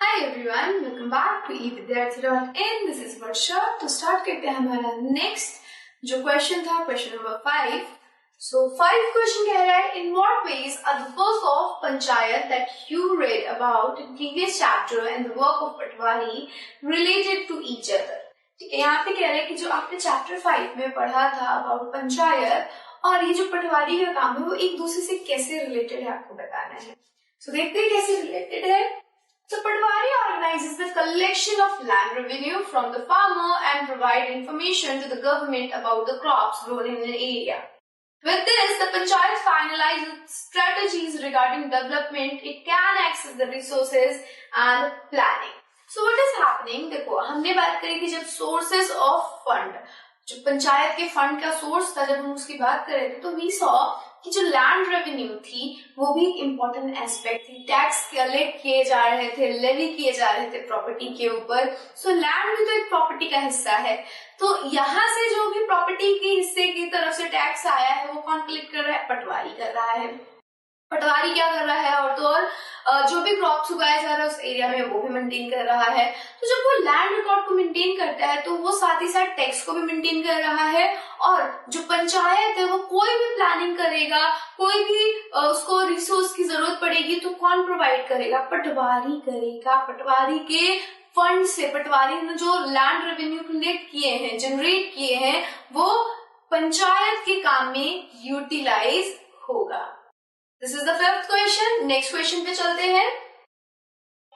Hi everyone, welcome back to evidyarthi.in. This is Varsha. तो start करते हैं हमारा next जो question था, question number 5. So 5 question कह रहा है, in what ways are the work of Panchayat that you read about in previous chapter and the work of Patwari related to each other? ठीक है, यहाँ पे कह रहे हैं कि जो आपने chapter 5 में पढ़ा था about पंचायत और ये जो पटवारी का काम है वो एक दूसरे से कैसे related है आपको बताना है. So देखते हैं कैसे related है. So Patwari organizes the collection of land revenue from the farmer and provide information to the government about the crops grown in an area. With this, the Panchayat finalizes strategies regarding development. It can access the resources and planning. So what is happening? देखो हमने बात करी थी जब sources of fund, जो पंचायत के fund का source था, जब हम उसकी बात कर रहे थे तो वी सॉ कि जो लैंड रेवेन्यू थी वो भी एक इम्पोर्टेंट एस्पेक्ट थी. टैक्स कलेक्ट किए जा रहे थे, लेवी किए जा रहे थे प्रॉपर्टी के ऊपर. सो लैंड भी तो एक प्रॉपर्टी का हिस्सा है. तो यहाँ से जो भी प्रॉपर्टी के हिस्से की तरफ से टैक्स आया है वो कौन कलेक्ट कर रहा है? पटवारी कर रहा है. पटवारी क्या कर रहा है? और तो और जो भी क्रॉप्स उगाया जा रहा है उस एरिया में वो भी मेंटेन कर रहा है. तो जब वो लैंड रिकॉर्ड को मेंटेन करता है तो वो साथ ही साथ टैक्स को भी मेंटेन कर रहा है. और जो पंचायत है वो कोई भी प्लानिंग करेगा, कोई भी उसको रिसोर्स की जरूरत पड़ेगी तो कौन प्रोवाइड करेगा? पटवारी करेगा. पटवारी के फंड से, पटवारी ने जो लैंड रेवेन्यू कलेक्ट किए हैं, जनरेट किए हैं, वो पंचायत के काम में यूटिलाइज होगा. This is the 5th question. Next question पे चलते हैं.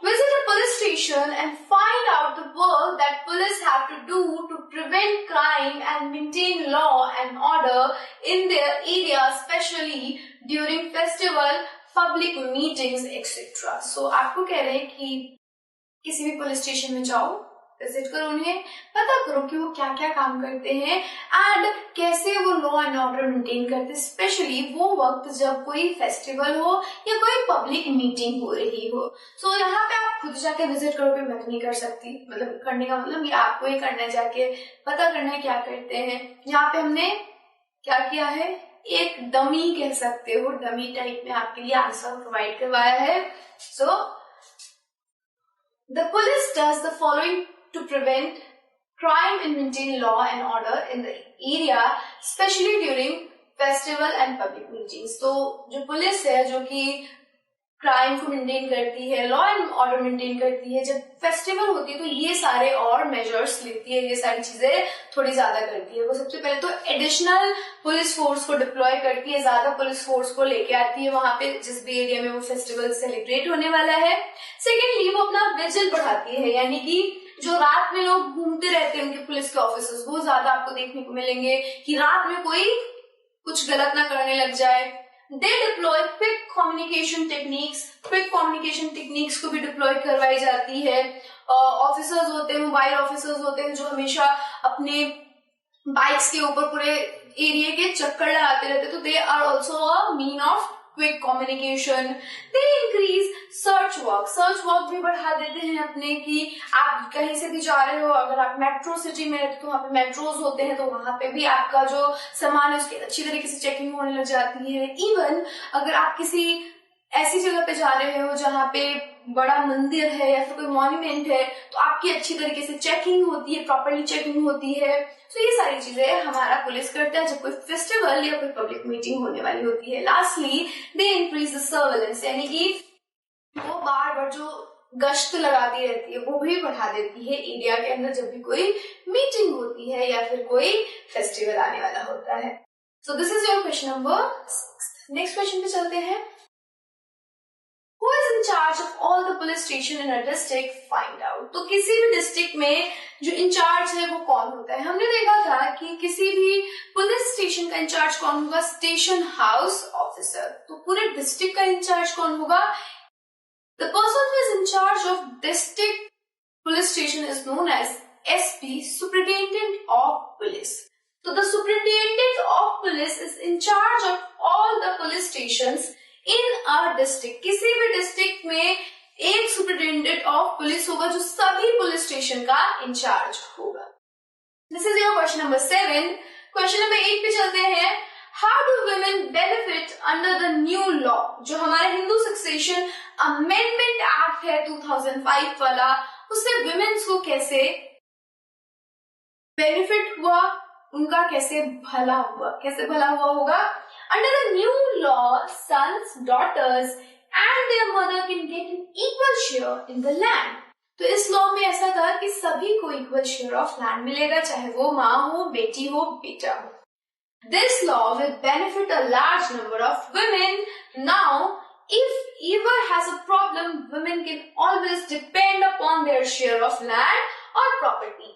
Visit a police station and find out the work that police have to do to prevent crime and maintain law and order in their area, especially during festival, public meetings, etc. So आपको कह रहे हैं कि किसी भी police station में जाओ, visit करो, उन्हें पता करो कि वो क्या क्या काम करते हैं एंड कैसे वो लॉ एंड ऑर्डर मेंटेन करते हैं, स्पेशली वो वक्त जब कोई फेस्टिवल हो या कोई पब्लिक मीटिंग हो रही हो. सो यहाँ पे आप खुद जाके विजिट करोगे, मैं तो नहीं कर सकती. मतलब करने का मतलब ये आपको ही करना है, जाके पता करना है क्या करते हैं. यहाँ पे हमने क्या किया है? एक डमी कह सकते हो, डमी टाइप में आपके लिए आंसर प्रोवाइड करवाया है. सो the police does the following to prevent crime and maintain law and order in the area, especially during festival and public meetings. तो जो पुलिस है जो कि क्राइम को मेंटेन करती है, लॉ एंड ऑर्डर मेंटेन करती है, जब फेस्टिवल होती है तो ये सारे और मेजर्स लेती है, ये सारी चीजें थोड़ी ज्यादा करती है. वो सबसे पहले तो एडिशनल पुलिस फोर्स को डिप्लॉय करती है, ज्यादा पुलिस फोर्स को लेके आती है वहां पे जिस भी एरिया में वो फेस्टिवल सेलिब्रेट होने वाला है. सेकेंडली वो अपना विजिल बढ़ाती है, यानी कि जो रात में लोग घूमते रहते हैं उनके पुलिस के ऑफिसर्स, वो ज्यादा आपको देखने को मिलेंगे कि रात में कोई कुछ गलत ना करने लग जाए. They deploy quick communication techniques. Quick communication techniques को भी डिप्लॉय करवाई जाती है. ऑफिसर्स होते हैं, मोबाइल ऑफिसर्स होते हैं जो हमेशा अपने बाइक्स के ऊपर पूरे एरिया के चक्कर लगाते रहते हैं, तो they are also a mean of quick communication. They increase search work. Search work भी बढ़ा देते हैं अपने, कि आप कहीं से भी जा रहे हो, अगर आप मेट्रो सिटी में रहते हो तो वहाँ पे मेट्रोज होते हैं, तो वहां पे भी आपका जो सामान है उसकी अच्छी तरीके से चेकिंग होने लग जाती है. इवन अगर आप किसी ऐसी जगह पे जा रहे हो जहाँ पे बड़ा मंदिर है या फिर कोई मॉन्यूमेंट है, तो आपकी अच्छी तरीके से चेकिंग होती है, प्रॉपर्ली चेकिंग होती है. तो ये सारी चीजें हमारा पुलिस करता है जब कोई फेस्टिवल या कोई पब्लिक मीटिंग होने वाली होती है. Lastly they increase the surveillance, यानी कि वो बार बार जो गश्त लगाती रहती है वो भी बढ़ा देती है एरिया के अंदर जब भी कोई मीटिंग होती है या फिर कोई फेस्टिवल आने वाला होता है. So this is your question number 6. Next question पे चलते हैं. Who is in charge of all the police station in a district? Find out. तो किसी भी डिस्ट्रिक्ट में जो इंचार्ज है वो कौन होता है? हमने देखा था कि किसी भी पुलिस स्टेशन का इंचार्ज कौन होगा? Station house officer. तो पूरे डिस्ट्रिक्ट का इंचार्ज कौन होगा? The person who is in charge of district police station is known as SP, Superintendent of Police. So the Superintendent of Police is in charge of all the police stations in a district. किसी भी district में एक superintendent of police होगा जो सभी police station का in charge होगा. This is your question number 7. Question number 8 पे चलते हैं. How do women benefit under the new law? जो हमारे हिंदू सक्सेशन अमेंडमेंट एक्ट है 2005 वाला, उससे women's को कैसे बेनिफिट हुआ, उनका कैसे भला हुआ, कैसे भला हुआ होगा? Under the new law, sons, daughters and their mother can get an equal share in the land. तो इस लॉ में ऐसा था कि सभी को इक्वल शेयर ऑफ लैंड मिलेगा, चाहे वो माँ हो, बेटी हो, बेटा हो. This law will benefit a large number of women. Now, if ever has a problem, women can always depend upon their share of land or property.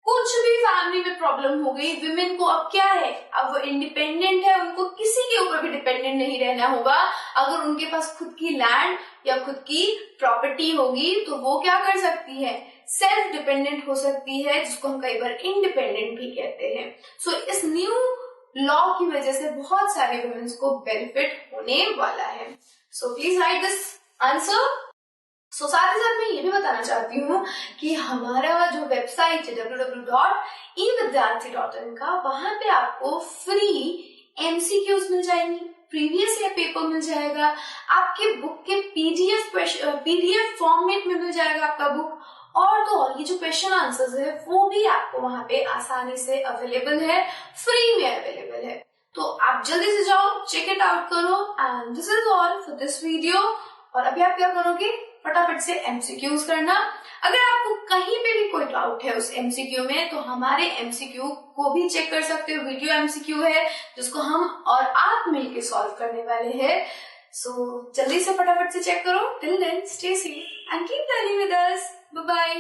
कुछ भी फैमिली में प्रॉब्लम हो गई, विमेन को अब क्या है, अब वो इंडिपेंडेंट है, उनको किसी के ऊपर भी डिपेंडेंट नहीं रहना होगा. अगर उनके पास खुद की लैंड या खुद की प्रॉपर्टी होगी तो वो क्या कर सकती है, सेल्फ डिपेंडेंट हो सकती है, जिसको हम कई बार इंडिपेंडेंट भी कहते हैं. सो इस न्यू लॉ की वजह से बहुत सारे वुमेन्स को बेनिफिट होने वाला है. So please write this answer. So साथ ही साथ मैं ये भी बताना चाहती हूँ कि हमारा जो वेबसाइट है www.evidyarthi.in का, वहां पे आपको फ्री एमसीक्यूज मिल जाएंगी, प्रीवियस ईयर पेपर मिल जाएगा, आपके बुक के पीडीएफ फॉर्मेट में मिल जाएगा आपका बुक, और तो और ये जो क्वेश्चन आंसर्स है वो भी आपको वहां पे आसानी से अवेलेबल है, फ्री में अवेलेबल है. तो आप जल्दी से जाओ, चेक इट आउट करो. And this is all for this video. और अभी आप क्या करोगे, फटाफट से एमसीक्यूज करना. अगर आपको कहीं पे भी कोई डाउट है उस एमसीक्यू में, तो हमारे एमसीक्यू को भी चेक कर सकते हो. वीडियो एमसीक्यू है जिसको हम और आप मिलके सॉल्व करने वाले हैं. सो जल्दी से फटाफट से चेक करो. Till then stay safe and keep learning with us. Bye bye.